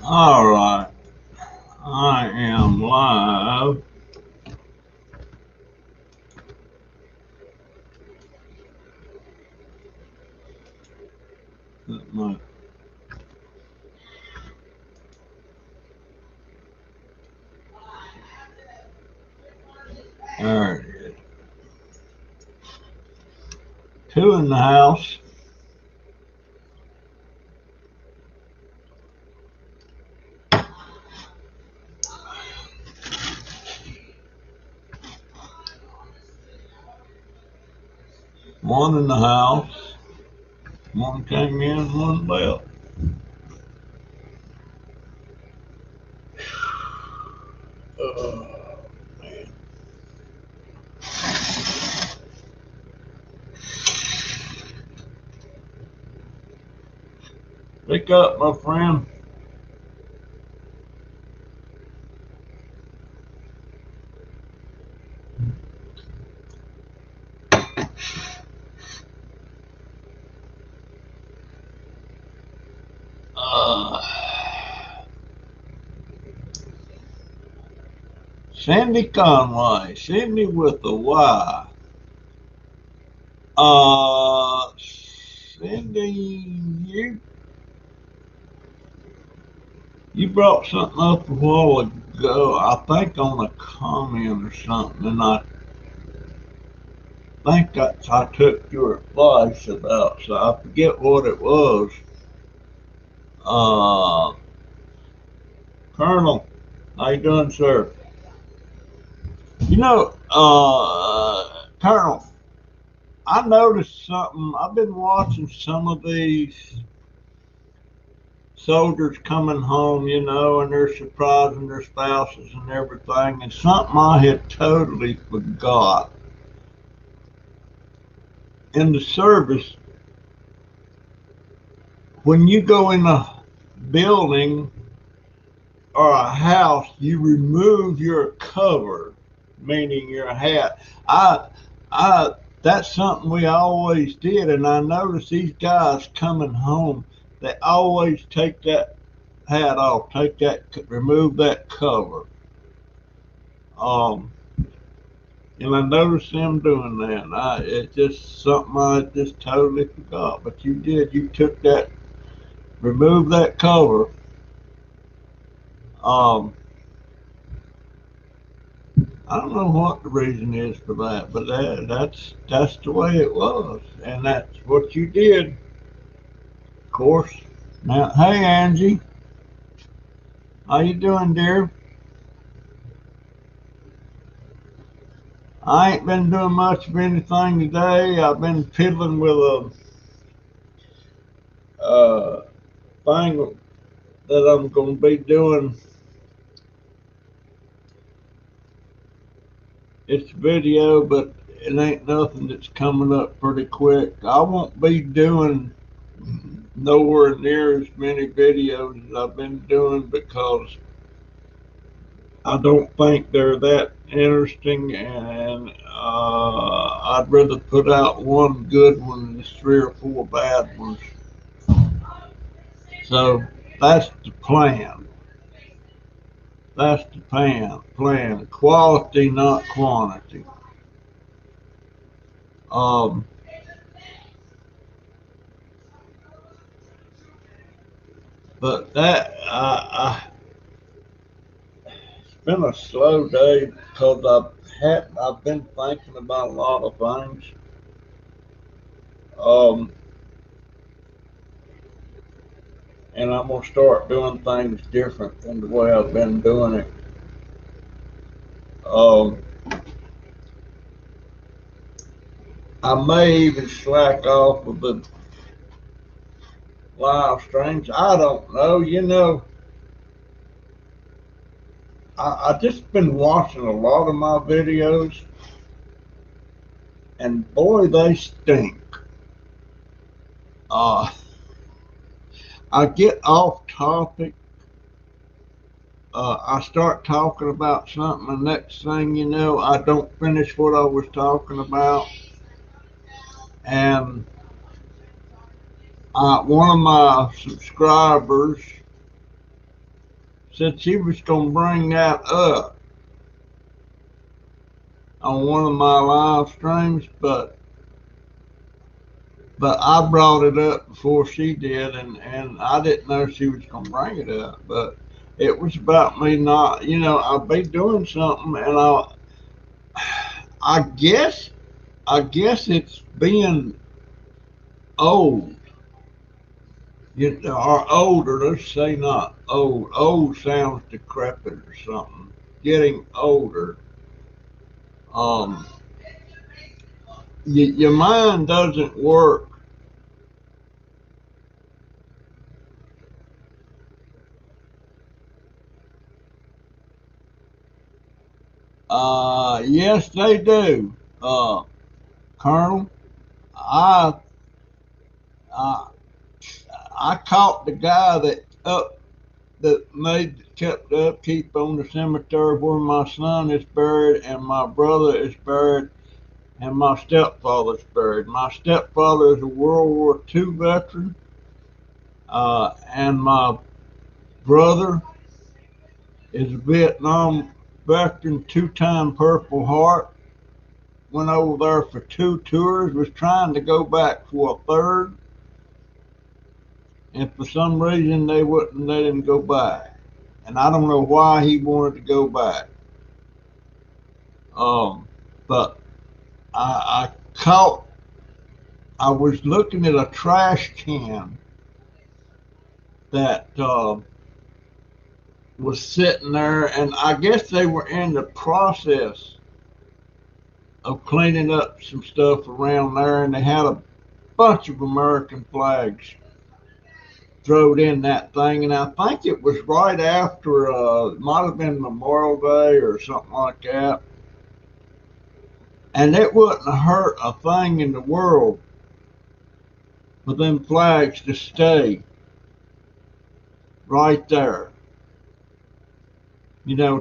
All right, I am live. There it is. Two in the house. One in the house. One came in, one left. Oh, man. Pick up, my friend. Uh, Cindy Conway. Cindy with a Y. Cindy, you brought something up a while ago, I think on a comment or something, and I think I took your advice about, so I forget what it was. Uh, Colonel, how you doing, sir? Colonel, I noticed something. I've been watching some of these soldiers coming home, and they're surprising their spouses and everything, and something I had totally forgot. In the service, when you go in a building or a house, you remove your cover, meaning your hat. I, I, that's something we always did, and I noticed these guys coming home, they always take that hat off, remove that cover. Um, and I noticed them doing that. It's just something I just totally forgot. But you did. You took that, removed that cover. Um, I don't know what the reason is for that, but that's the way it was, and that's what you did, of course. Now, hey Angie, how you doing, dear? I ain't been doing much of anything today. I've been fiddling with a thing that I'm going to be doing. It's video, but it ain't nothing that's coming up pretty quick. I won't be doing nowhere near as many videos as I've been doing because I don't think they're that interesting, and I'd rather put out one good one than three or four bad ones. So that's the plan. That's the plan. Quality, not quantity. Um, but it's been a slow day because I've been thinking about a lot of things. Um, and I'm gonna start doing things different than the way I've been doing it. Um, I may even slack off with the live streams. I don't know. I just been watching a lot of my videos, and boy, they stink. Uh, I get off topic. I start talking about something, and next thing you know, I don't finish what I was talking about. And one of my subscribers said she was going to bring that up on one of my live streams, but I brought it up before she did, and I didn't know she was going to bring it up. But it was about me not, I'd be doing something, and I guess, it's being old, or older. Let's say not old. Old sounds decrepit or something. Getting older. Um, your mind doesn't work. Yes, they do. Colonel, I, I, I caught the guy that kept the upkeep on the cemetery where my son is buried and my brother is buried and my stepfather's buried. My stepfather is a World War II veteran, and my brother is a Vietnam veteran, two-time Purple Heart. Went over there for 2 tours, was trying to go back for a third, and for some reason they wouldn't let him go back. And I don't know why he wanted to go back. But I caught, I was looking at a trash can that was sitting there, and I guess they were in the process of cleaning up some stuff around there, and they had a bunch of American flags thrown in that thing, and I think it was right after, it might have been Memorial Day or something like that, and it wouldn't hurt a thing in the world for them flags to stay right there,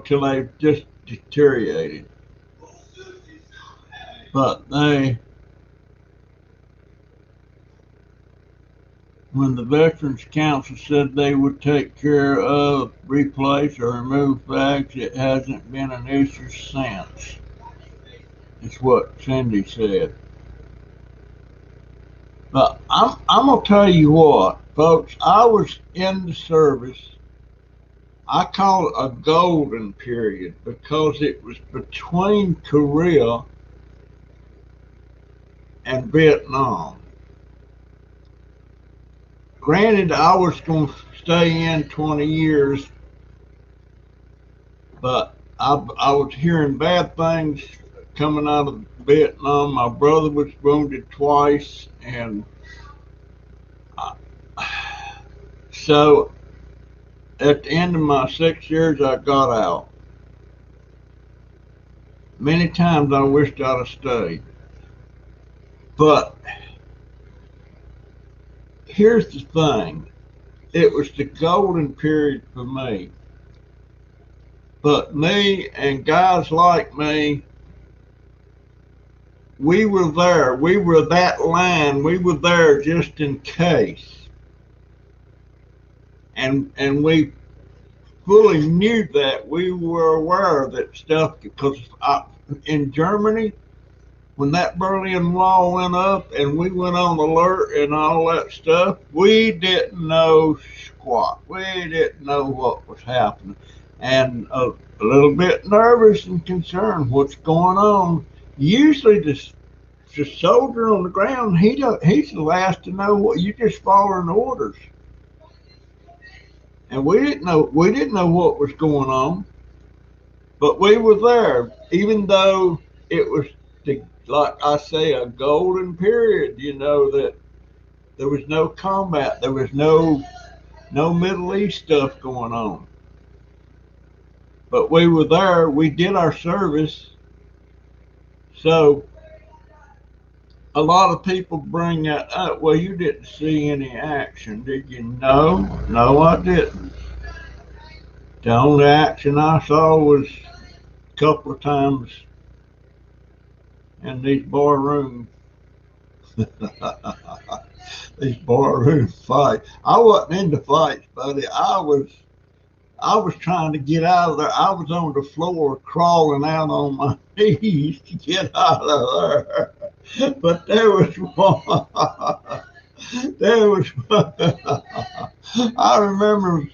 till they just deteriorated. But when the Veterans Council said they would take care of, replace, or remove flags, it hasn't been an issue since. It's what Cindy said. But I'm gonna tell you what, folks. I was in the service. I call it a golden period because it was between Korea and Vietnam. Granted, I was going to stay in 20 years, but I was hearing bad things coming out of Vietnam. My brother was wounded twice, and so at the end of my 6 years, I got out. Many times I wished I'd have stayed. But here's the thing. It was the golden period for me. But me and guys like me, we were there. We were that line. We were there just in case. And we fully knew that. We were aware of that stuff because in Germany, when that Berlin Wall went up and we went on alert and all that stuff, we didn't know squat. We didn't know what was happening. And a little bit nervous and concerned what's going on. Usually the soldier on the ground, he's the last to know what you just following orders. And we didn't know what was going on. But we were there, even though it was like I say, a golden period, that there was no combat, there was no Middle East stuff going on. But we were there, we did our service. So a lot of people bring that up. Well, you didn't see any action, did you? No, I didn't. The only action I saw was a couple of times in these barroom these barroom fights. I wasn't into fights, buddy. I was trying to get out of there. I was on the floor crawling out on my knees to get out of there. But there was one. There was one. I remember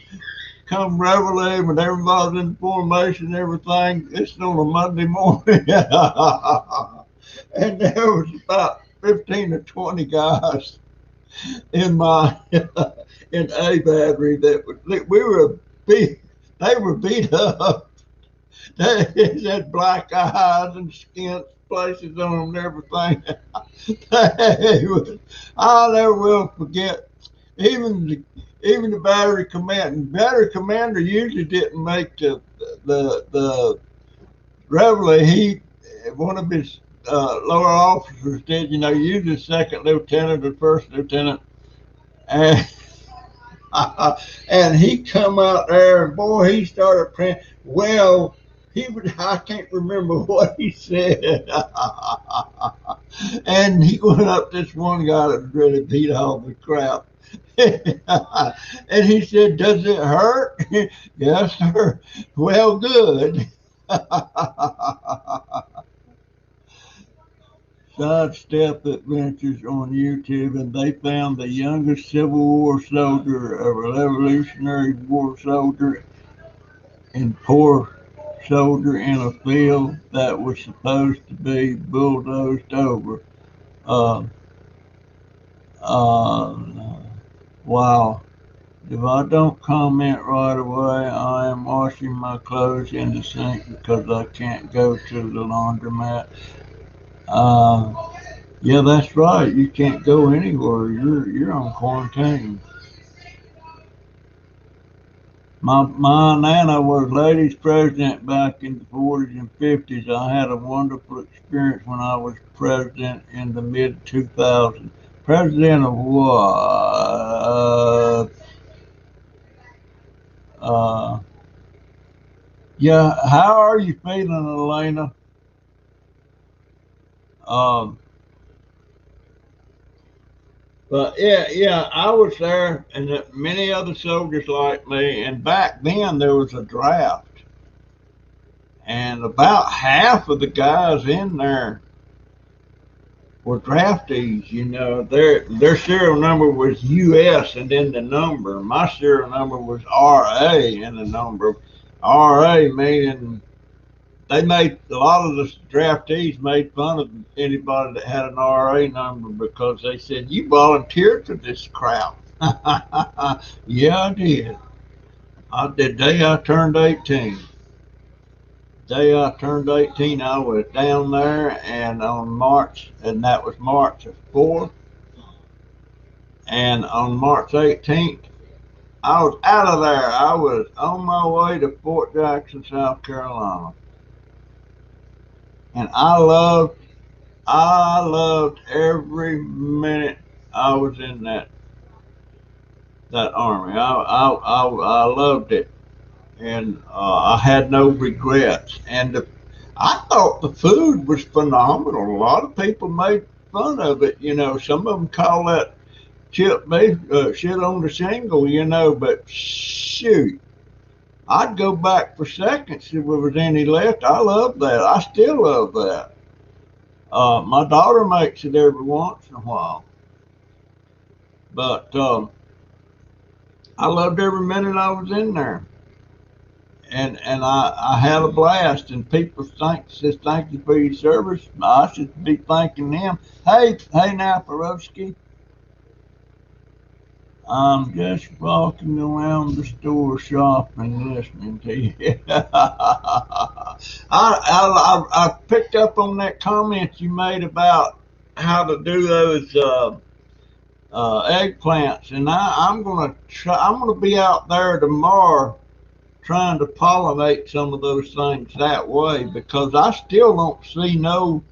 come Reveille when everybody's in formation and everything. It's on a Monday morning. And there was about 15 or 20 guys in my in A battery that we were beat. They were beat up. They had black eyes and skin places on them and everything. I'll never will forget. Even the battery command. Battery commander usually didn't make the Reveille. He one of his lower officers did. You know, usually second lieutenant or first lieutenant, and and he come out there and boy, he started praying. Well, he would. I can't remember what he said. And he went up to this one guy that was really beat all the crap. And he said, "Does it hurt?" "Yes, sir." "Well, good." Sidestep Adventures on YouTube, and they found the youngest Civil War soldier, a Revolutionary War soldier, and poor soldier in a field that was supposed to be bulldozed over. Uh, uh, wow. If I don't comment right away, I am washing my clothes in the sink because I can't go to the laundromat. Uh, yeah, that's right. You can't go anywhere. You're on quarantine. My nana was ladies president back in the 40s and 50s. I had a wonderful experience when I was president in the mid 2000s. President of what? Uh, yeah. How are you feeling, Elena? Um, but yeah, I was there, and many other soldiers like me. And back then there was a draft, and about half of the guys in there were draftees. You know, their serial number was US, and then the number. My serial number was RA, and the number RA meaning they made a lot of the draftees made fun of anybody that had an RA number because they said you volunteered for this crap. Yeah, I did. The day I turned 18. Day I turned 18, I was down there, and on March, and that was March 4th, and on March 18th, I was out of there. I was on my way to Fort Jackson, South Carolina, and I loved every minute I was in that army. I loved it, and I had no regrets. And I thought the food was phenomenal. A lot of people made fun of it. You know, some of them call that chip beef shit on the shingle. You know, but shoot, I'd go back for seconds if there was any left. I love that. I still love that. My daughter makes it every once in a while, but I loved every minute I was in there, and I had a blast. And people says thank you for your service. I should be thanking them. Hey now, Perovsky, I'm just walking around the store shopping, listening to you. I picked up on that comment you made about how to do those eggplants, and I'm gonna try. I'm gonna be out there tomorrow trying to pollinate some of those things that way because I still don't see no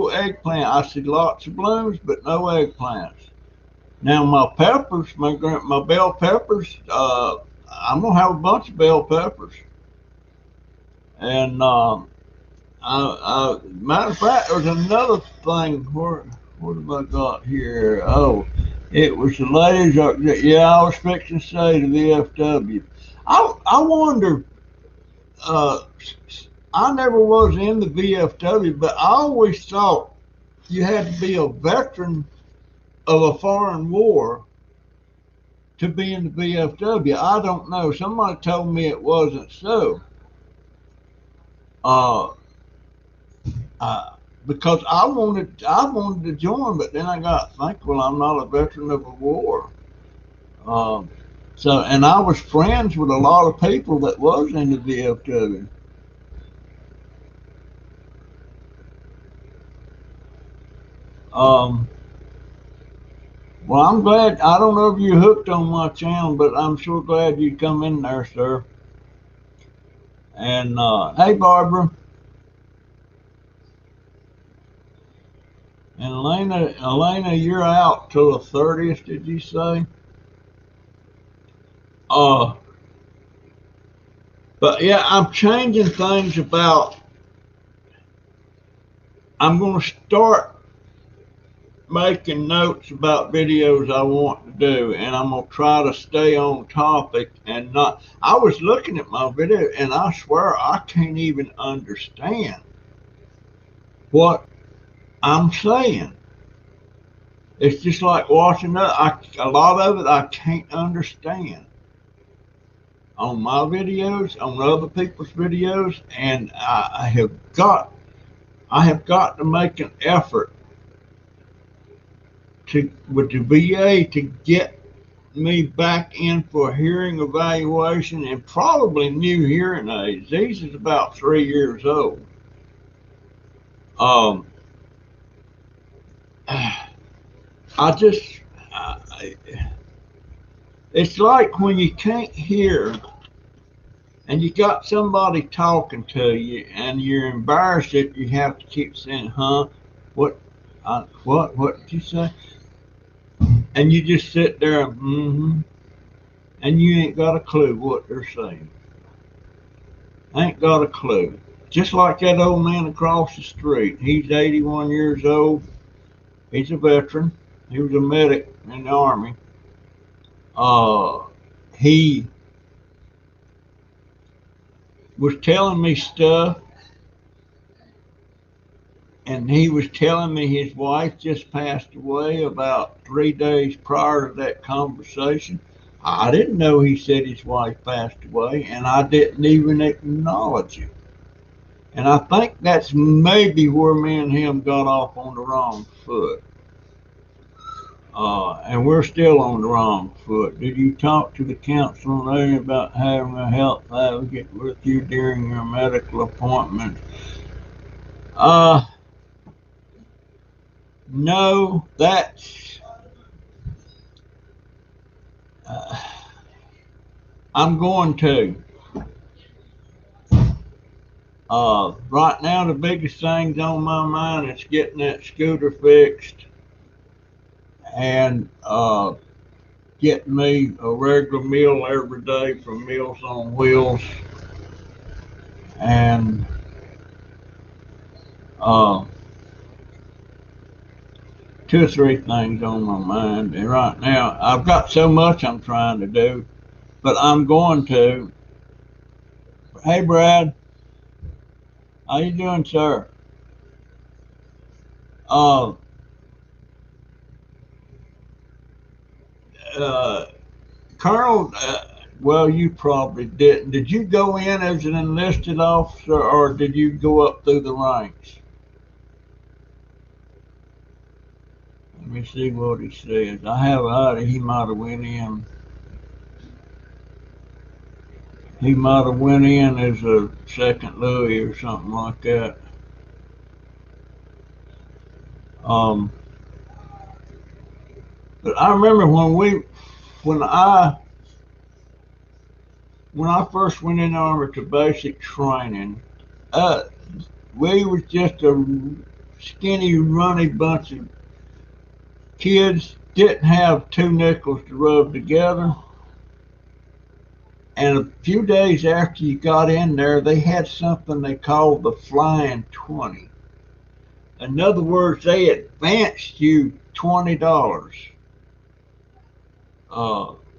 eggplant. I see lots of blooms, but no eggplants. Now my peppers, my bell peppers, I'm gonna have a bunch of bell peppers, and matter of fact, there's another thing. What have I got here? Oh, It was the ladies. Yeah, I was fixing to say the VFW. I wonder. Uh, I never was in the VFW, but I always thought you had to be a veteran of a foreign war to be in the VFW. I don't know. Somebody told me it wasn't so. Uh, uh, because I wanted to join, but then I got to think, well, I'm not a veteran of a war. Um, and I was friends with a lot of people that was in the VFW. Um, well, I'm glad. I don't know if you hooked on my channel, but I'm sure glad you come in there, sir. And hey, Barbara and Elena, you're out till the 30th. Did you say? Uh, but yeah, I'm changing things about. I'm going to start making notes about videos I want to do, and I'm gonna try to stay on topic and not. I was looking at my video, and I swear I can't even understand what I'm saying. It's just like watching a lot of it I can't understand on my videos, on other people's videos, and I have got to make an effort to with the VA to get me back in for hearing evaluation and probably new hearing aids. These is about 3 years old. Um, I just, I, it's like when you can't hear and you got somebody talking to you and you're embarrassed that you have to keep saying, huh? What? What did you say? And you just sit there and, and you ain't got a clue what they're saying. Ain't got a clue. Just like that old man across the street. He's 81 years old. He's a veteran. He was a medic in the Army. Uh, he was telling me stuff, and he was telling me his wife just passed away about 3 days prior to that conversation. I didn't know he said his wife passed away, and I didn't even acknowledge it. And I think that's maybe where me and him got off on the wrong foot. And we're still on the wrong foot. Did you talk to the counselor about having a health advocate with you during your medical appointment? Uh, no, that's. Uh, I'm going to. Right now, the biggest things on my mind is getting that scooter fixed and getting me a regular meal every day from Meals on Wheels, and uh, 2 or 3 things on my mind. And right now, I've got so much I'm trying to do, but I'm going to. Hey, Brad, how you doing, sir? Uh, uh, Colonel, well, you probably didn't. Did you go in as an enlisted officer, or did you go up through the ranks? Let me see what he says. I have an idea he might have went in. He might have went in as a second Louis or something like that. Um, but I remember when I first went in the Army to basic training, uh, we was just a skinny, runny bunch of kids, didn't have 2 nickels to rub together. And a few days after you got in there, they had something they called the Flying 20. In other words, they advanced you $20.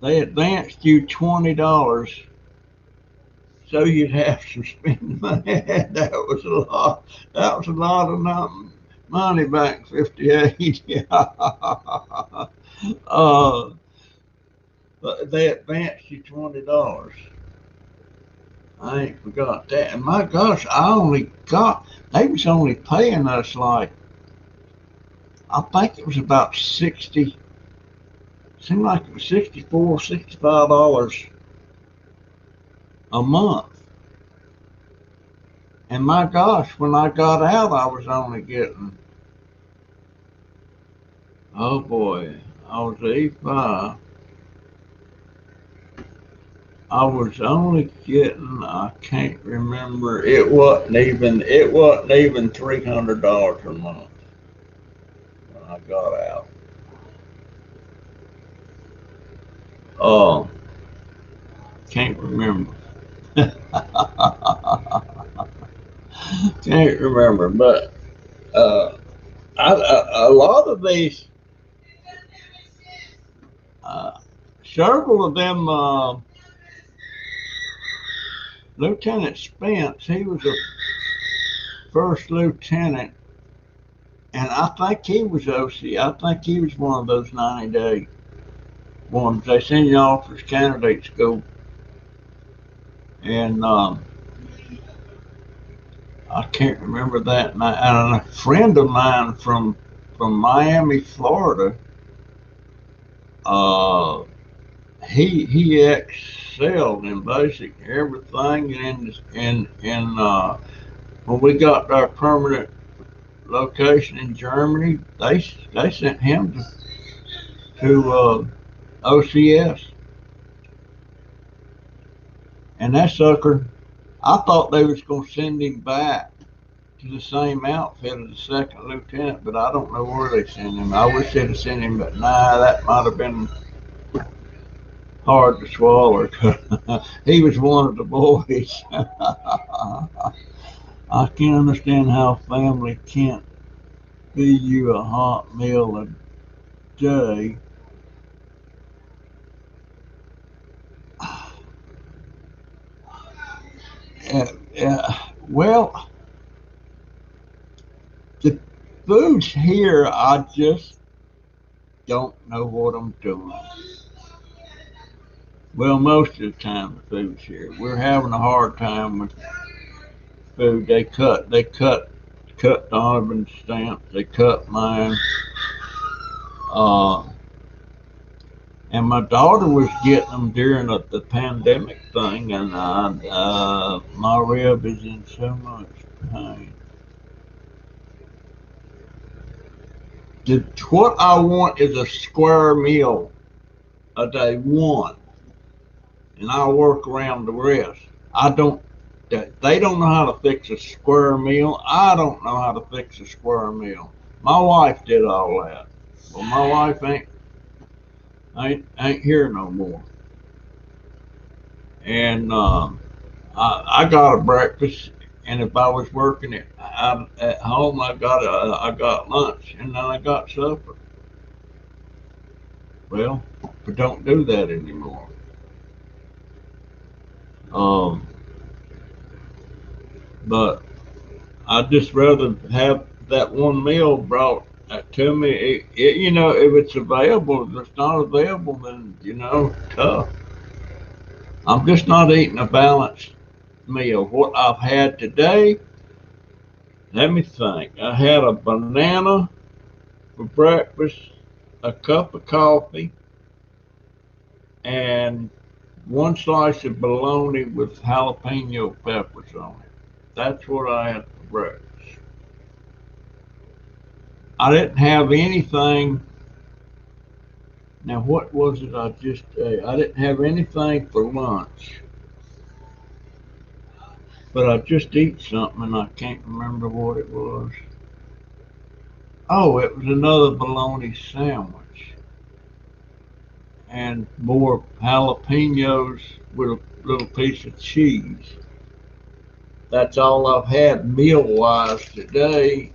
They advanced you $20 so you'd have to spend money. That was a lot. That was a lot of money back in '58. uh, but they advanced you $20. I ain't forgot that. And my gosh, they was only paying us like, I think it was about 60, seemed like it was $65 a month. And my gosh, when I got out, I was only getting, oh boy, I was E5. I was only getting, I can't remember, it wasn't even $300 a month when I got out. Oh, can't remember. Can't remember, but uh, a lot of these, uh, several of them, Lieutenant Spence, he was a first lieutenant, and I think he was OC. I think he was one of those 90-day ones. They send you off as candidate school, and I can't remember that. And a friend of mine from Miami, Florida, uh, he excelled in basic everything, and when we got our permanent location in Germany, they sent him to OCS, and that sucker, I thought they was gonna send him back to the same outfit as the second lieutenant, but I don't know where they sent him. I wish they'd have sent him, but nah, that might have been hard to swallow. He was one of the boys. I can't understand how family can't feed you a hot meal a day. Well, the foods here, I just don't know what I'm doing. Well, most of the time, the food's here. We're having a hard time with food. Cut Donovan's stamps. They cut mine. Uh, and my daughter was getting them during the pandemic thing, and my rib is in so much pain. What I want is a square meal a day, one, and I'll work around the rest. I don't. They don't know how to fix a square meal. I don't know how to fix a square meal. My wife did all that. Well, my wife ain't here no more. And I got a breakfast, and if I was working at home, I got lunch, and then I got supper. Well, we don't do that anymore. Um, but I'd just rather have that one meal brought to me. If it's available, if it's not available, then tough. I'm just not eating a balanced meal. What I've had today, let me think. I had a banana for breakfast, a cup of coffee, and one slice of bologna with jalapeno peppers on it. That's what I had for breakfast. I didn't have anything. Now, what was it I just ate? I didn't have anything for lunch, but I just ate something and I can't remember what it was. Oh, it was another bologna sandwich and more jalapenos with a little piece of cheese. That's all I've had meal wise today,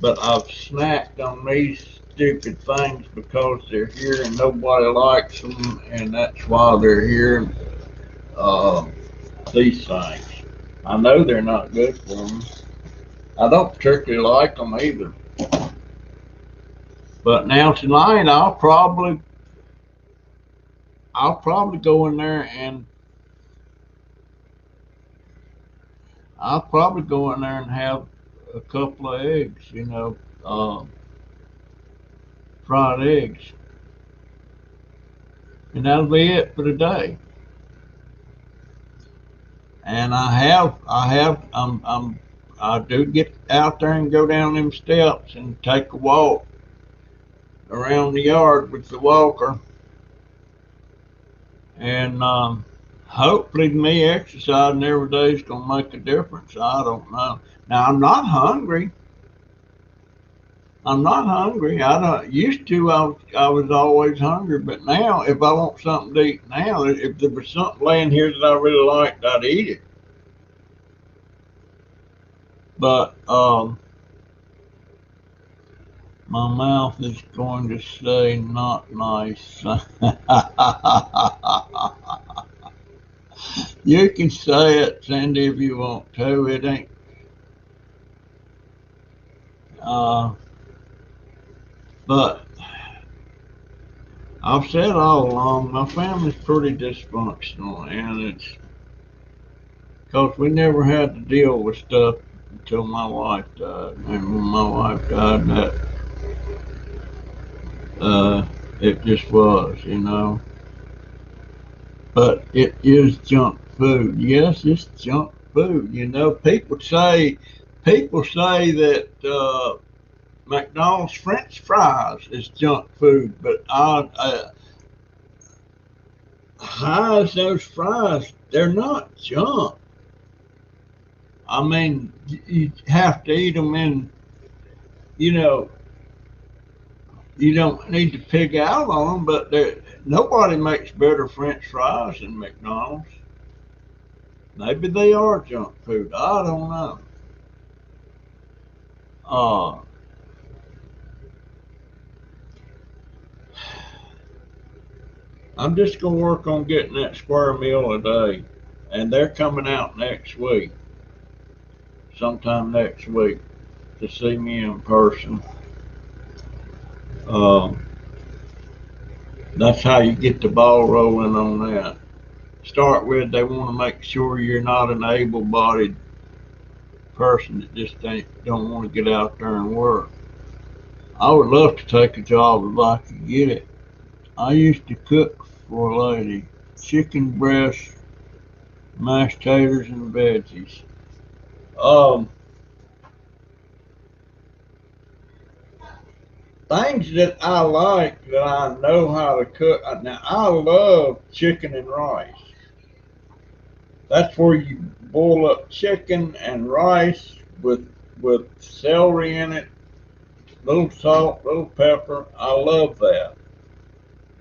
but I've snacked on these stupid things because they're here and nobody likes them, and that's why they're here. Uh, these things. I know they're not good for me. I don't particularly like them either. But now tonight, I'll probably go in there and have a couple of eggs, fried eggs, and that'll be it for the day. And I do get out there and go down them steps and take a walk around the yard with the walker, and hopefully me exercising every day is gonna make a difference. I don't know. Now I'm not hungry. I don't used to. I was always hungry, but now if I want something to eat now, if there was something laying here that I really liked, I'd eat it. But my mouth is going to say not nice. You can say it, Cindy, if you want to. It ain't. Uh, but I've said all along, my family's pretty dysfunctional, and it's because we never had to deal with stuff until my wife died. And when my wife died, it just was. But it is junk food. Yes, it's junk food. People say that McDonald's French fries is junk food, but how is those fries? They're not junk. I mean, you have to eat them in, you know, you don't need to pig out on them, but nobody makes better French fries than McDonald's. Maybe they are junk food. I don't know. Uh, I'm just going to work on getting that square meal a day, and they're coming out next week, sometime next week, to see me in person. Uh, that's how you get the ball rolling on that. Start with, they want to make sure you're not an able-bodied person that just don't want to get out there and work. I would love to take a job if I could get it. I used to cook for a lady, chicken breast, mashed taters, and veggies. Um, Things that I like that I know how to cook. Now I love chicken and rice. That's where you boil up chicken and rice with celery in it, little salt, little pepper. I love that.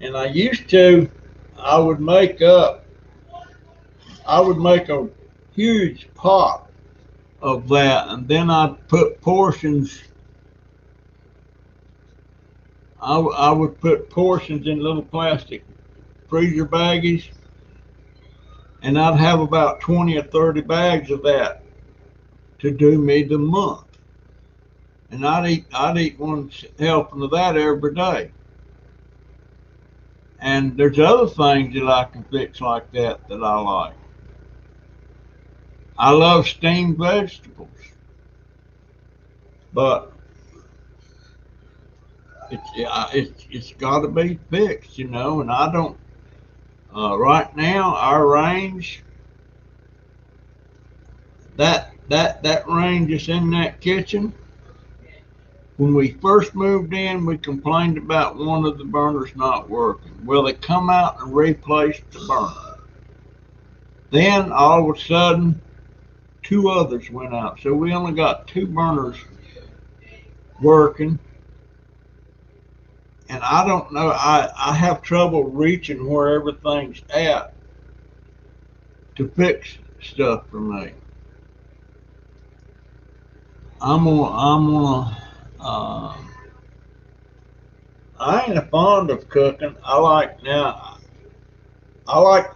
And I would make up, I would make a huge pot of that, and then I'd put portions. I would put portions in little plastic freezer baggies, and I'd have about 20 or 30 bags of that to do me the month. And I'd eat one helping of that every day. And there's other things that I can fix like that I like. I love steamed vegetables, but it's got to be fixed. And I don't. Right now, our range, that range is in that kitchen. When we first moved in, we complained about one of the burners not working. Well, they come out and replaced the burner. Then all of a sudden, two others went out. So we only got two burners working. And I don't know, I have trouble reaching where everything's at to fix stuff for me. I'm gonna I ain't fond of cooking. I like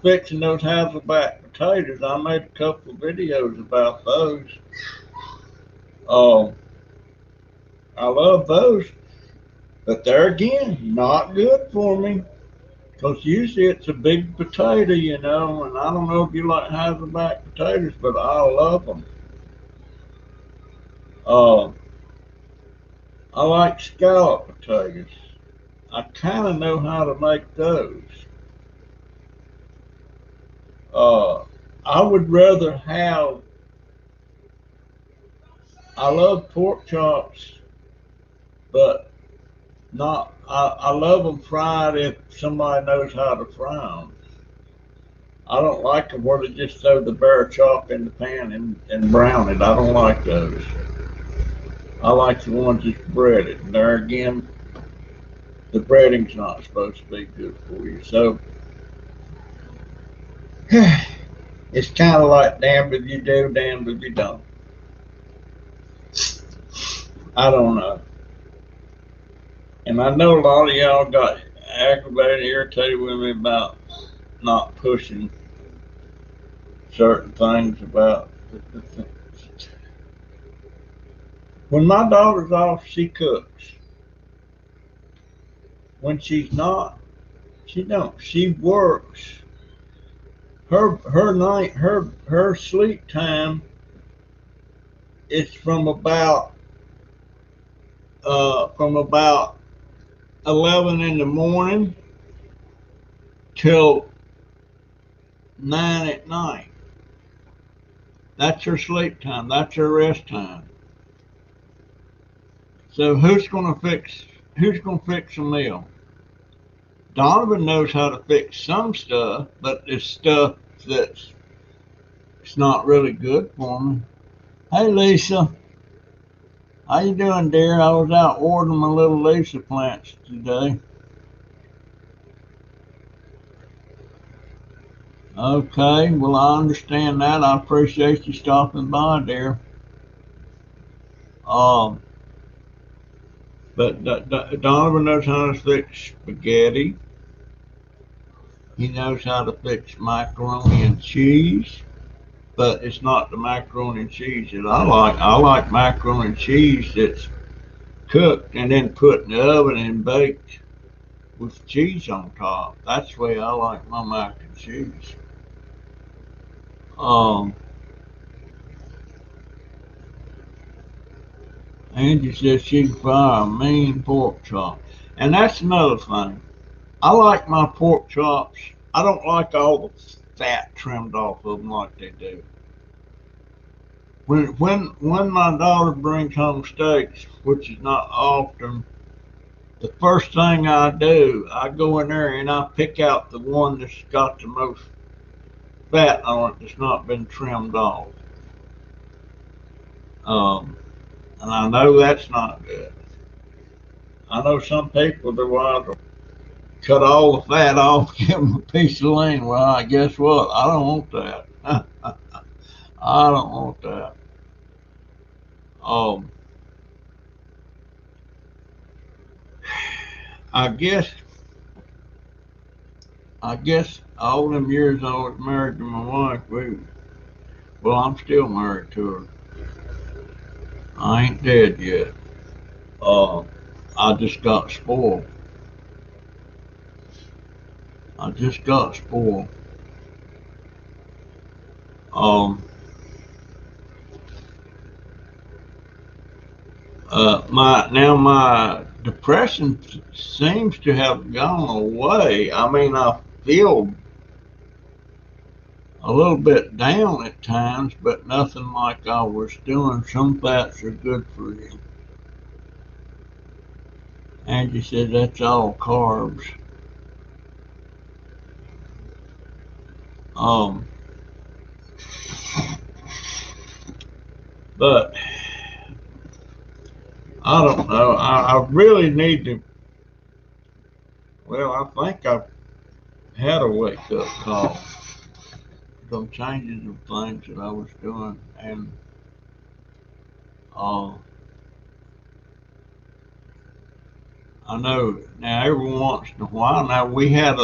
fixing those Hasselback potatoes. I made a couple of videos about those. Um, I love those, but they're again not good for me because usually it's a big potato, you know. And I don't know if you like Hasselback potatoes, but I love them. Uh, I like scallop potatoes. I kind of know how to make those. Uh, I would rather have. I love pork chops, but not. I love them fried if somebody knows how to fry them. I don't like them where they just throw the bare chop in the pan and brown it. I don't like those. I like the ones that's breaded. And there again, the breading's not supposed to be good for you. So it's kind of like damned if you do, damned if you don't. I don't know. And I know a lot of y'all got aggravated, irritated with me about not pushing certain things about. When my daughter's off, she cooks. When she's not, she don't. She works. Her sleep time is from about 11 in the morning till 9 at night. That's her sleep time. That's her rest time. So who's gonna fix a meal? Donovan knows how to fix some stuff, but it's stuff that's it's not really good for me. Hey Lisa, how you doing, dear? I was out watering my little Lisa plants today. Okay, well I understand that. I appreciate you stopping by, dear. Um, but Donovan knows how to fix spaghetti. He knows how to fix macaroni and cheese, but it's not the macaroni and cheese that I like. I like macaroni and cheese that's cooked and then put in the oven and baked with cheese on top. That's the way I like my mac and cheese. Um, Angie says she can fry a mean pork chop. And that's another thing. I like my pork chops. I don't like all the fat trimmed off of them like they do. When my daughter brings home steaks, which is not often, the first thing I do, I go in there and I pick out the one that's got the most fat on it that's not been trimmed off. Um, and I know that's not good. I know some people that will cut all the fat off, give them a piece of lean. Well, I guess what? I don't want that. I don't want that. Um, I guess all them years I was married to my wife, I'm still married to her. I ain't dead yet. Uh, I just got spoiled. I just got spoiled. Um, my depression seems to have gone away. I mean, I feel a little bit down at times, but nothing like I was doing. Some fats are good for you. Angie said that's all carbs. Um, but I don't know. I really need to. Well, I think I've had a wake up call. Some changes of things that I was doing, and uh, I know. Now, every once in a while, now we had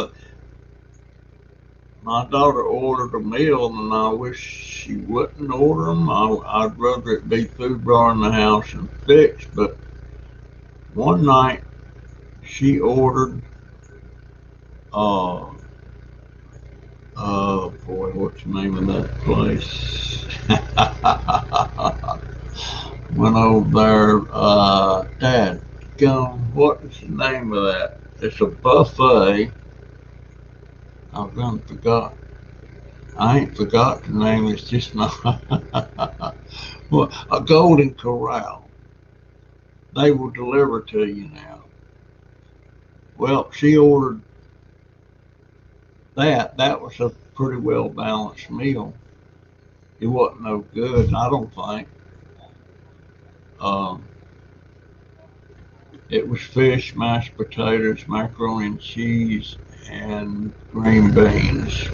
my daughter ordered a meal, and I wish she wouldn't order them. I'd rather it be food brought in the house and fixed. But one night she ordered, uh, boy, what's the name of that place? Went over there, Dad, what is the name of that? It's a buffet. I've done forgot. I ain't forgot the name. It's just not. Well, a Golden Corral. They will deliver to you now. Well, she ordered that. That was a pretty well balanced meal. It wasn't no good, I don't think. Um, it was fish, mashed potatoes, macaroni and cheese, and green beans.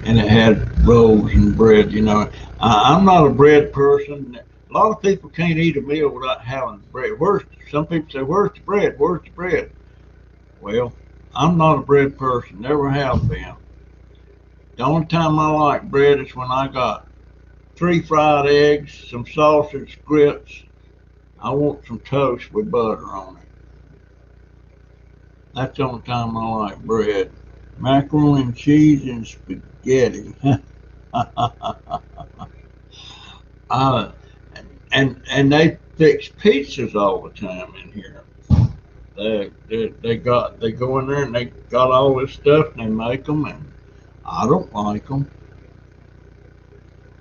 And it had rolls and bread. You know, I'm not a bread person. A lot of people can't eat a meal without having bread. Some people say, "Where's the bread? Where's the bread?" Well, I'm not a bread person. Never have been. The only time I like bread is when I got 3 fried eggs, some sausage, grits. I want some toast with butter on it. That's the only time I like bread. Macaroni and cheese and spaghetti. uh, and they fix pizzas all the time in here. They go in there and they got all this stuff and they make them, and I don't like them.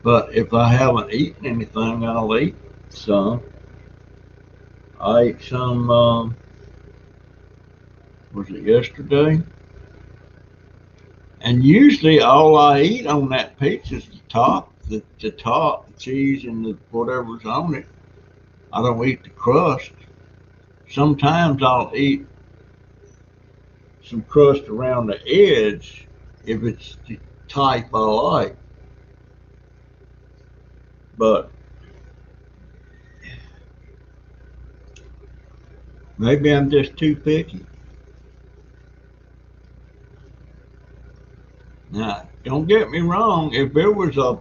But if I haven't eaten anything, I'll eat some. I ate some. Was it yesterday? And usually all I eat on that pizza is the top, the cheese, and whatever's on it. I don't eat the crust. Sometimes I'll eat some crust around the edge if it's the type I like. But maybe I'm just too picky. Now, don't get me wrong. If there was a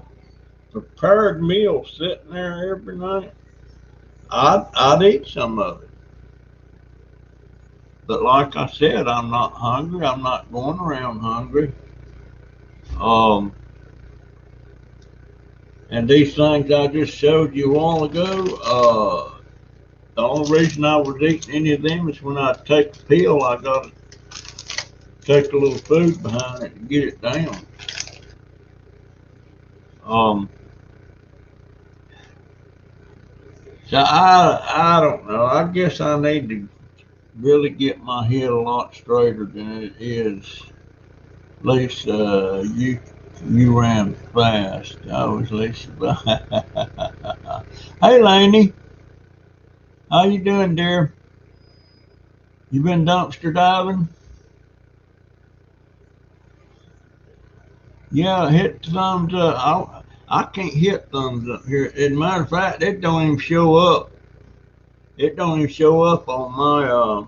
prepared meal sitting there every night, I'd eat some of it. But like I said, I'm not hungry. I'm not going around hungry. Um, and these things I just showed you a while ago, the only reason I was eating any of them is when I take the pill, I got to take a little food behind it to get it down. Um, so I don't know. I guess I need to really get my head a lot straighter than it is. At least you ran fast. I was Lisa. Hey, Laney, how you doing, dear? You been dumpster diving? Yeah, hit the thumbs up. I can't hit thumbs up here. As a matter of fact, it don't even show up. It don't even show up on my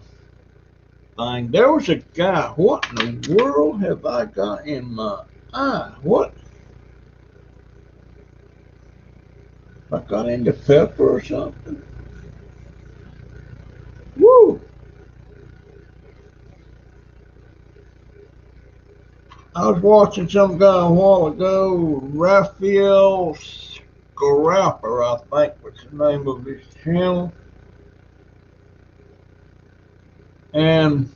thing. There was a guy. What in the world have I got in my eye? What? I got into pepper or something? Woo! I was watching some guy a while ago, Raphael Scarapper, I think was the name of his channel. And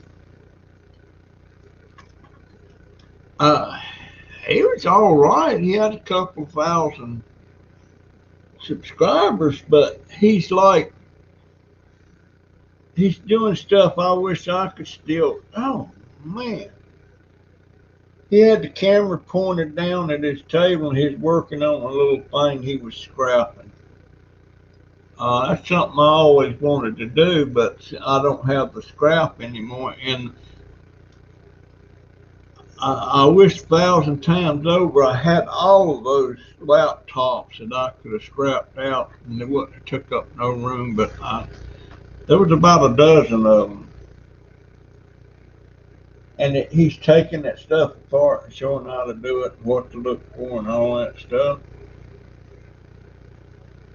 uh, he was all right. He had a couple thousand subscribers, but he's doing stuff I wish I could still. Oh man, he had the camera pointed down at his table and he's working on a little thing he was scrapping. That's something I always wanted to do, but I don't have the scrap anymore. And I wish 1,000 times over I had all of those laptops that I could have scrapped out and they wouldn't have took up no room. But There was about a dozen of them. And he's taking that stuff apart and showing how to do it, and what to look for, and all that stuff.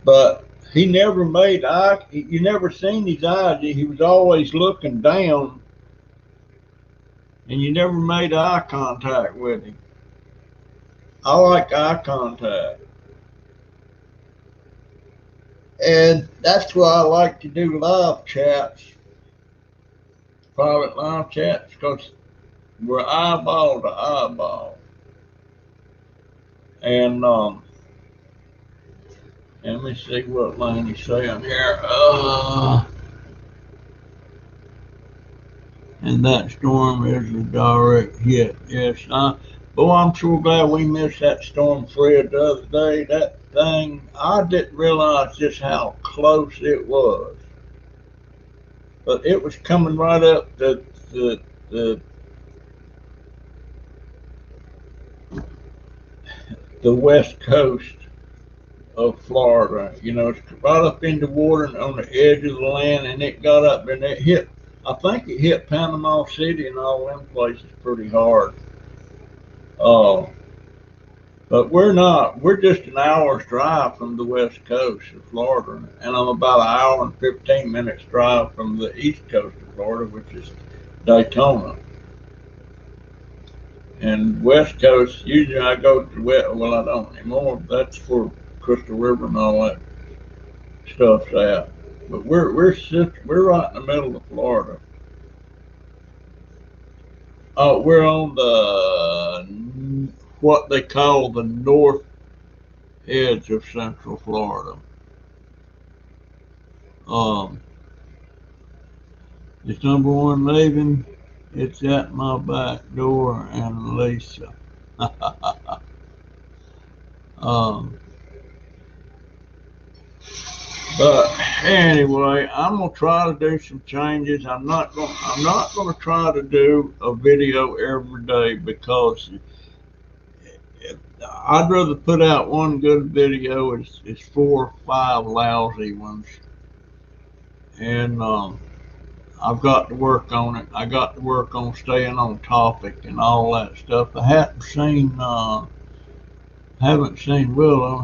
But he never made eye. You never seen his eyes. He was always looking down, and you never made eye contact with him. I like eye contact, and that's why I like to do live chats, private live chats, because we're eyeball to eyeball. And let me see what Laney's saying here. And that storm is a direct hit. Yes, boy, I'm so glad we missed that storm, Fred, the other day. That thing, I didn't realize just how close it was. But it was coming right up the the west coast of Florida. You know, it's right up in the water and on the edge of the land, and it got up and it hit. I think it hit Panama City and all them places pretty hard. Uh, but we're not. We're just an hour's drive from the west coast of Florida, and I'm about an hour and 15 minutes drive from the east coast of Florida, which is Daytona. And west coast, usually I go to west. Well, I don't anymore. That's where Crystal River and all that stuff's at. But we're right in the middle of Florida. We're on the what they call the north edge of Central Florida. It's number one leaving. It's at my back door and Lisa. But anyway, I'm gonna try to do some changes. I'm not gonna try to do a video every day because I'd rather put out one good video as 4 or 5 lousy ones. And I've got to work on it. I got to work on staying on topic and all that stuff. I haven't seen Willow,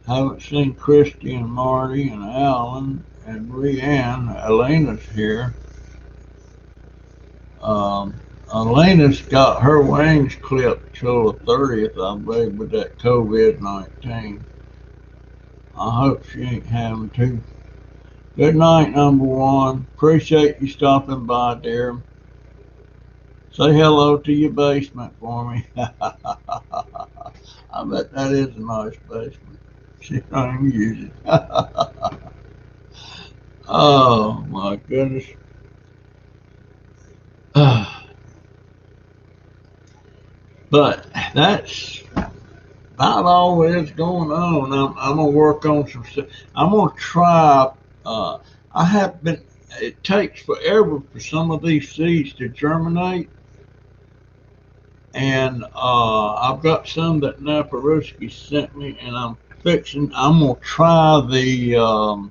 haven't seen Christy and Marty and Alan and Brianne. Elena's here. Elena's got her wings clipped till the 30th, I believe, with that COVID-19. I hope she ain't having to. Good night, number one. Appreciate you stopping by, dear. Say hello to your basement for me. I bet that is a nice basement. She don't even use it. Oh, my goodness. But that's about all that's going on. I'm going to work on some stuff. I'm going to try. I have been, it takes forever for some of these seeds to germinate. And I've got some that Naparuski sent me, and I'm going to try the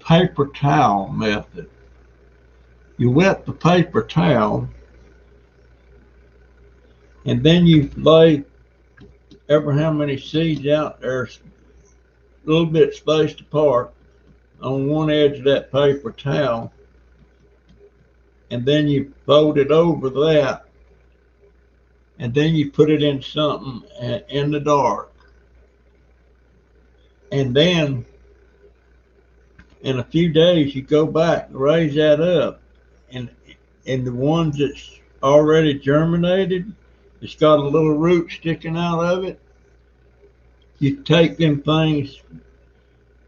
paper towel method. You wet the paper towel, and then you lay ever how many seeds out there, a little bit spaced apart on one edge of that paper towel, and then you fold it over that, and then you put it in something in the dark. And then in a few days, you go back and raise that up, and the ones that's already germinated, it's got a little root sticking out of it. You take them things.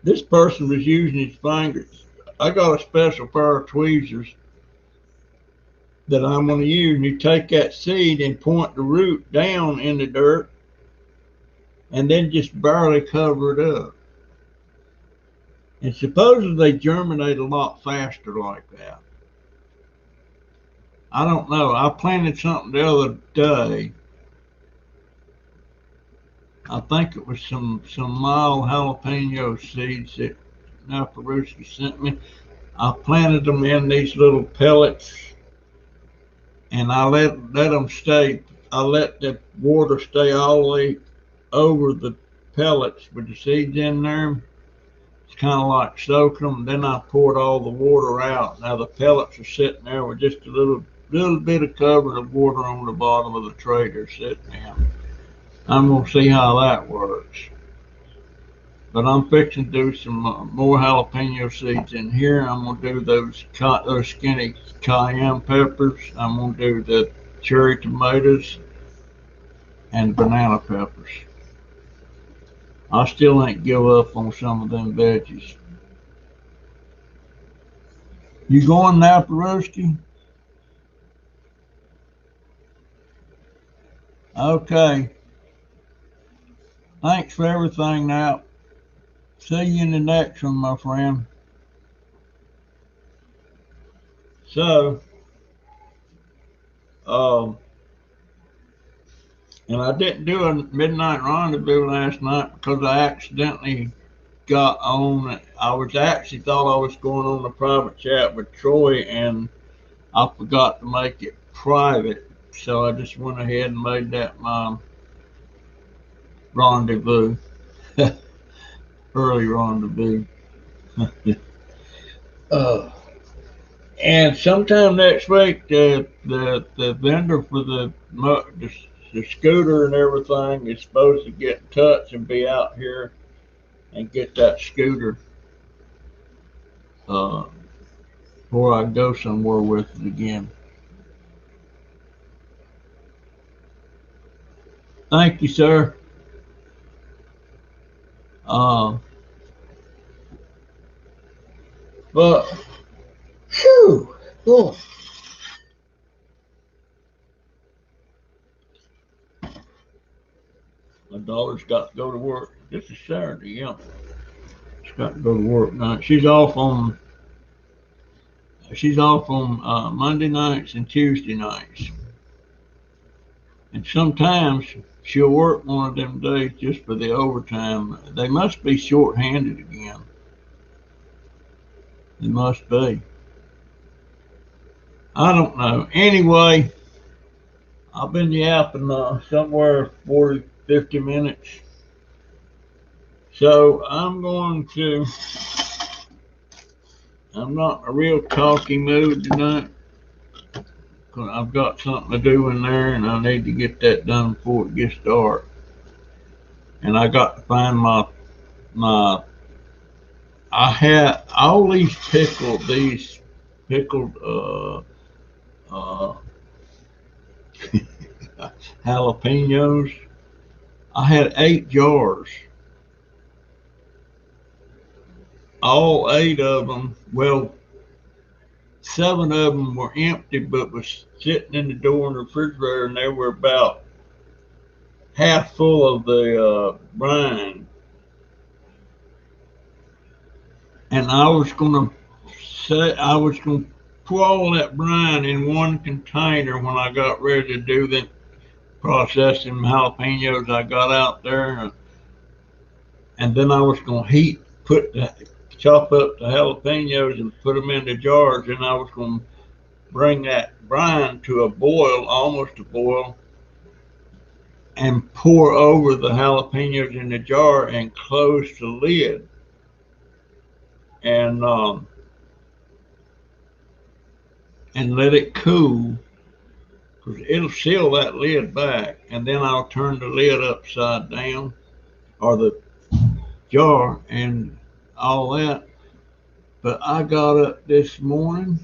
This person was using his fingers. I got a special pair of tweezers that I'm going to use. And you take that seed and point the root down in the dirt, and then just barely cover it up. And supposedly they germinate a lot faster like that. I don't know. I planted something the other day. I think it was some mild jalapeno seeds that Naparuski sent me. I planted them in these little pellets, and I let them stay. I let the water stay all the way over the pellets with the seeds in there. It's kind of like soaking them. Then I poured all the water out. Now the pellets are sitting there with just a little bit of cover of water on the bottom of the tray they're sitting in. I'm gonna see how that works. But I'm fixing to do some more jalapeno seeds in here. I'm gonna do those skinny cayenne peppers. I'm gonna do the cherry tomatoes and banana peppers. I still ain't give up on some of them veggies. You going now, Peruski? Okay. Thanks for everything now. See you in the next one, my friend. So, um, and I didn't do a midnight rendezvous last night because I accidentally got on. I was actually thought I was going on a private chat with Troy, and I forgot to make it private. So I just went ahead and made that my rendezvous, early rendezvous. uh, and sometime next week, the vendor for the scooter and everything is supposed to get in touch and be out here and get that scooter uh, before I go somewhere with it again. Thank you, sir. Uh, but, whew, oh, my daughter's got to go to work. This is Saturday, yeah. She's got to go to work now. She's off on Monday nights and Tuesday nights. And sometimes she'll work one of them days just for the overtime. They must be short-handed again. They must be. I don't know. Anyway, I've been yapping somewhere 40, 50 minutes. So I'm not in a real talky mood tonight. I've got something to do in there, and I need to get that done before it gets dark. And I got to find my. I had all these pickled uh, jalapenos. I had 8 jars. All 8 of them. Well, 7 of them were empty, but was sitting in the door in the refrigerator, and they were about half full of the brine. And I was gonna pour all that brine in one container when I got ready to do the processing jalapenos I got out there, and then I was gonna chop up the jalapenos and put them in the jars, and I was gonna bring that brine to a boil, almost a boil, and pour over the jalapenos in the jar and close the lid. And let it cool, because it'll seal that lid back, and then I'll turn the lid upside down, or the jar, and all that. But I got up this morning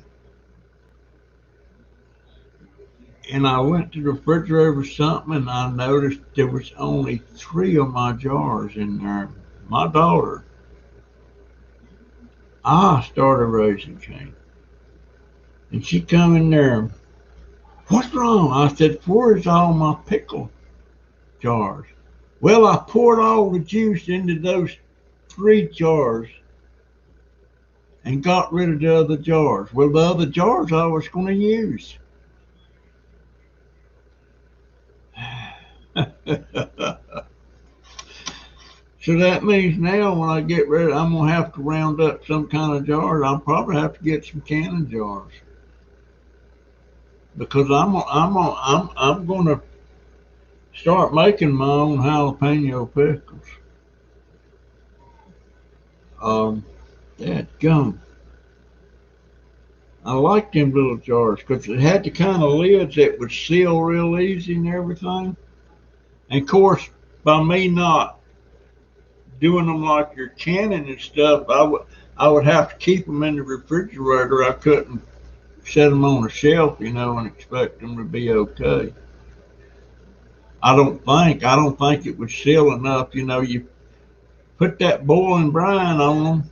and I went to the refrigerator for something, and I noticed there was only 3 of my jars in there. My daughter, I started raising Cain, and she come in there. What's wrong? I said, where's all my pickle jars? Well, I poured all the juice into those 3 jars and got rid of the other jars. Well, the other jars I was going to use. So that means now when I get ready, I'm gonna have to round up some kind of jars. I'll probably have to get some canning jars because I'm gonna start making my own jalapeno pickles. Um, that gum. I like them little jars because it had the kind of lids that would seal real easy and everything. And of course, by me not doing them like you're canning and stuff, I would have to keep them in the refrigerator. I couldn't set them on a shelf, and expect them to be okay. I don't think it would seal enough. You put that boiling brine on them,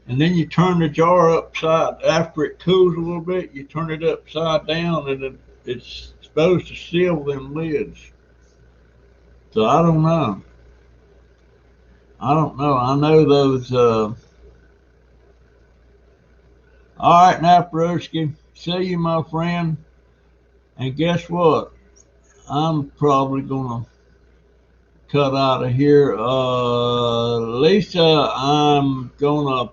and then you turn the jar upside. After it cools a little bit, you turn it upside down, and it's supposed to seal them lids. So I don't know. I don't know. I know those. All right, now, Peruski. See you, my friend. And guess what? I'm probably gonna cut out of here. Lisa, I'm gonna.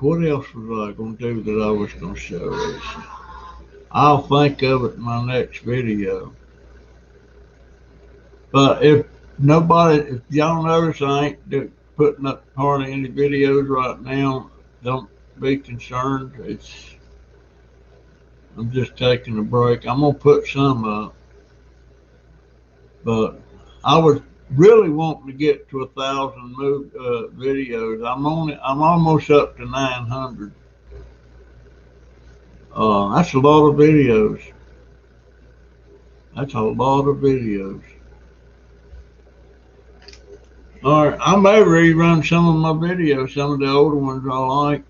What else was I gonna do that I was gonna show Lisa? I'll think of it in my next video. But if y'all notice, I ain't putting up hardly any videos right now. Don't be concerned. I'm just taking a break. I'm gonna put some up, but I was really wanting to get to 1,000 videos. I'm almost up to 900. That's a lot of videos. That's a lot of videos. All right, I may rerun some of my videos, some of the older ones I like.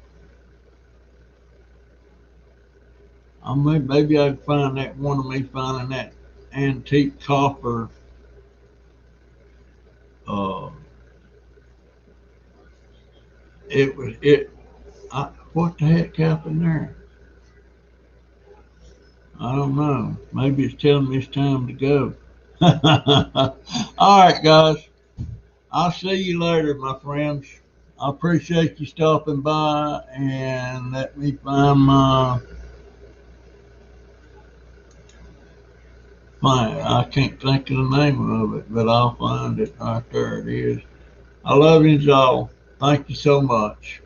Maybe I can find that one of me finding that antique copper. Uh, it was it. What the heck happened there? I don't know. Maybe it's telling me it's time to go. All right, guys. I'll see you later, my friends. I appreciate you stopping by and let me find I can't think of the name of it, but I'll find it right there. It is. I love you all. Thank you so much.